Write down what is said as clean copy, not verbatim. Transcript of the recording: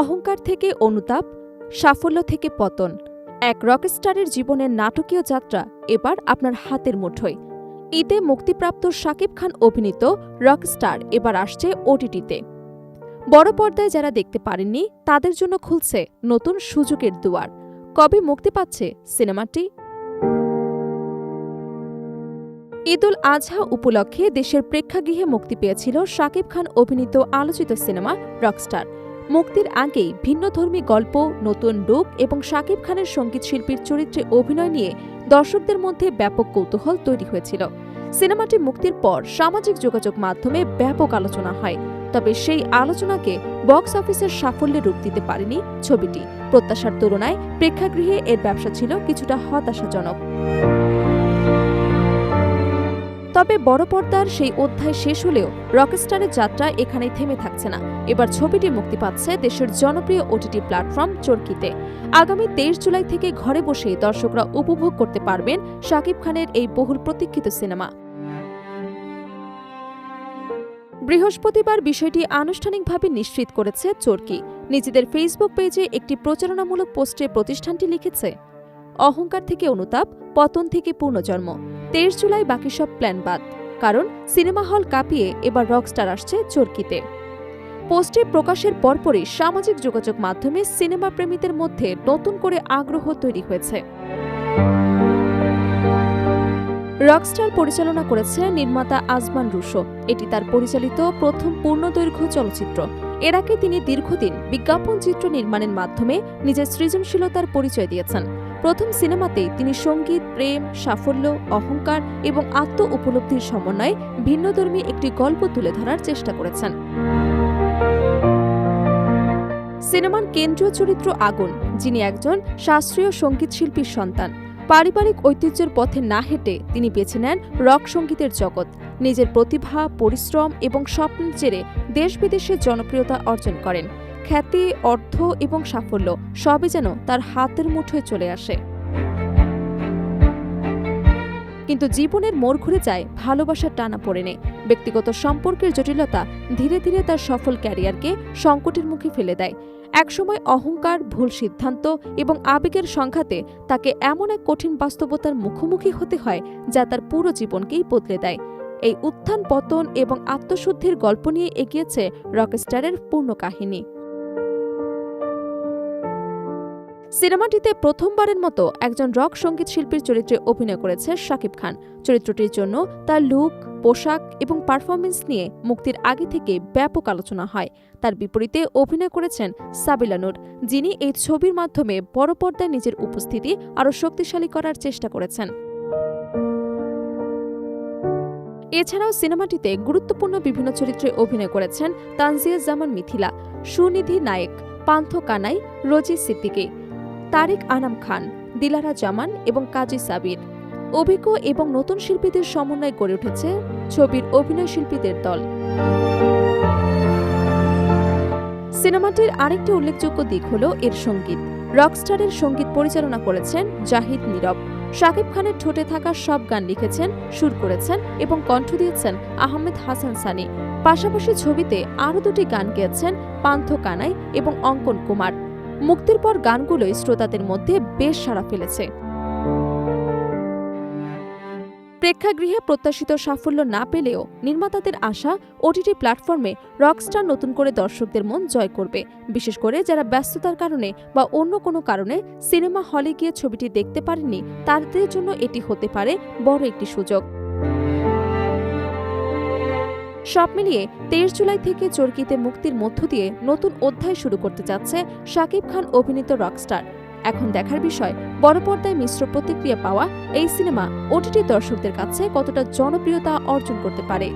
অহংকার থেকে অনুতাপ, সাফল্য থেকে পতন, এক রকস্টারের জীবনের নাটকীয় যাত্রা এবার আপনার হাতের মুঠোয়। ঈদে মুক্তিপ্রাপ্ত শাকিব খান অভিনীত রকস্টার এবার আসছে ওটিটিতে। বড় পর্দায় যারা দেখতে পারেননি তাদের জন্য খুলছে নতুন সুযোগের দুয়ার। কবে মুক্তি পাচ্ছে সিনেমাটি? ঈদুল আজহা উপলক্ষে দেশের প্রেক্ষাগৃহে মুক্তি পেয়েছিল শাকিব খান অভিনীত আলোচিত সিনেমা রকস্টার। মুক্তির আগেই ভিন্নধর্মী গল্প, নতুন লুক এবং শাকিব খানের সঙ্গীতশিল্পীর চরিত্রে অভিনয় নিয়ে দর্শকদের মধ্যে ব্যাপক কৌতূহল তৈরি হয়েছিল। সিনেমাটি মুক্তির পর সামাজিক যোগাযোগ মাধ্যমে ব্যাপক আলোচনা হয়, তবে সেই আলোচনাকে বক্স অফিসের সাফল্যে রূপ দিতে পারেনি ছবিটি। প্রত্যাশার তুলনায় প্রেক্ষাগৃহে এর ব্যবসা ছিল কিছুটা হতাশাজনক। তবে বড় পর্দার সেই অধ্যায় শেষ হলেও রকস্টারের যাত্রা এখানেই থেমে থাকছে না। এবার ছবিটি মুক্তি পাচ্ছে দেশের জনপ্রিয় ওটিটি প্ল্যাটফর্ম চরকিতে। আগামী 23 জুলাই থেকে ঘরে বসেই দর্শকরা উপভোগ করতে পারবেন শাকিব খানের এই বহুল প্রতীক্ষিত সিনেমা। বৃহস্পতিবার বিষয়টি আনুষ্ঠানিকভাবে নিশ্চিত করেছে চরকি। নিজেদের ফেসবুক পেজে একটি প্রচারণামূলক পোস্টে প্রতিষ্ঠানটি লিখেছে, অহংকার থেকে অনুতাপ, পতন থেকে পুনর্জন্ম। 23 জুলাই বাকি সব প্ল্যান বাদ, কারণ সিনেমা হল কাঁপিয়ে এবার রকস্টার আসছে চরকিতে। পোস্টটি প্রকাশের পরপরই সামাজিক যোগাযোগ মাধ্যমে সিনেমা প্রেমীদের মধ্যে নতুন করে আগ্রহ তৈরি হয়েছে। রকস্টার পরিচালনা করেছে নির্মাতা আজমান রুশো। এটি তার পরিচালিত প্রথম পূর্ণদৈর্ঘ্য চলচ্চিত্র। এর আগে তিনি দীর্ঘদিন বিজ্ঞাপন চিত্র নির্মাণের মাধ্যমে নিজের সৃজনশীলতার পরিচয় দিয়েছেন। প্রথম সিনেমাতেই তিনি সঙ্গীত, প্রেম, সাফল্য, অহংকার এবং আত্ম উপলব্ধির সমন্বয়ে ভিন্নধর্মী একটি গল্প তুলে ধরার চেষ্টা করেছেন। সিনেমার কেন্দ্রীয় চরিত্র আগুন, যিনি একজন শাস্ত্রীয় সঙ্গীতশিল্পীর সন্তান। পারিবারিক ঐতিহ্যের পথে না হেঁটে তিনি বেছে নেন রক সঙ্গীতের জগৎ। নিজের প্রতিভা, পরিশ্রম এবং স্বপ্নের জেরে দেশ বিদেশে জনপ্রিয়তা অর্জন করেন। খ্যাতি, অর্থ এবং সাফল্য সবই যেন তার হাতের মুঠোয় চলে আসে। কিন্তু জীবনের মোড় ঘুরে যায় ভালোবাসার টানাপোড়েনে। ব্যক্তিগত সম্পর্কের জটিলতা ধীরে ধীরে তার সফল ক্যারিয়ারকে সংকটের মুখে ফেলে দেয়। একসময় অহংকার, ভুল সিদ্ধান্ত এবং আবেগের সংঘাতে তাকে এমন এক কঠিন বাস্তবতার মুখোমুখি হতে হয় যা তার পুরো জীবনকেই বদলে দেয়। এই উত্থান, পতন এবং আত্মশুদ্ধির গল্প নিয়ে এগিয়েছে রকস্টারের পূর্ণ কাহিনী। সিনেমাটিতে প্রথমবারের মতো একজন রক সঙ্গীত শিল্পীর চরিত্রে অভিনয় করেছে শাকিব খান। চরিত্রটির জন্য তার লুক, পোশাক এবং পারফরমেন্স নিয়ে মুক্তির আগে থেকে ব্যাপক আলোচনা হয়। তার বিপরীতে অভিনয় করেছেন সাবিলা নূর, যিনি এই ছবির মাধ্যমে বড় পর্দায় নিজের উপস্থিতি আরও শক্তিশালী করার চেষ্টা করেছেন। এছাড়াও সিনেমাটিতে গুরুত্বপূর্ণ বিভিন্ন চরিত্রে অভিনয় করেছেন তানজিয়া জামান মিথিলা, সুনিধি নায়েক, পান্থ কানাই, রোজি সিদ্দিকী, তারিক আনাম খান, দিলারা জামান এবং কাজী সাবির। অভিজ্ঞ এবং নতুন শিল্পীদের সমন্বয়ে গড়ে উঠেছে ছবির অভিনয় শিল্পীদের দল। সিনেমাটির আরেকটি উল্লেখযোগ্য দিক হল এর সঙ্গীত। রকস্টারের সঙ্গীত পরিচালনা করেছেন জাহিদ নীরব। শাকিব খানের ঠোঁটে থাকা সব গান লিখেছেন, সুর করেছেন এবং কণ্ঠ দিয়েছেন আহমেদ হাসান সানি। পাশাপাশি ছবিতে আরও দুটি গান গেয়েছেন পান্থ কানাই এবং অঙ্কন কুমার। মুক্তির পর গানগুলোই শ্রোতাদের মধ্যে বেশ সাড়া ফেলেছে। প্রেক্ষাগৃহে প্রত্যাশিত সাফল্য না পেলেও নির্মাতাদের আশা ওটিটি প্ল্যাটফর্মে রকস্টার নতুন করে দর্শকদের মন জয় করবে। বিশেষ করে যারা ব্যস্ততার কারণে বা অন্য কোনো কারণে সিনেমা হলে গিয়ে ছবিটি দেখতে পারেননি, তাদের জন্য এটি হতে পারে বড় একটি সুযোগ। সব মিলিয়ে 23 জুলাই থেকে চরকিতে মুক্তির মধ্য দিয়ে নতুন অধ্যায় শুরু করতে যাচ্ছে শাকিব খান অভিনীত রকস্টার। এখন দেখার বিষয়, বড় পর্দায় মিশ্র প্রতিক্রিয়া পাওয়া এই সিনেমা ওটিটি দর্শকদের কাছে কতটা জনপ্রিয়তা অর্জন করতে পারে।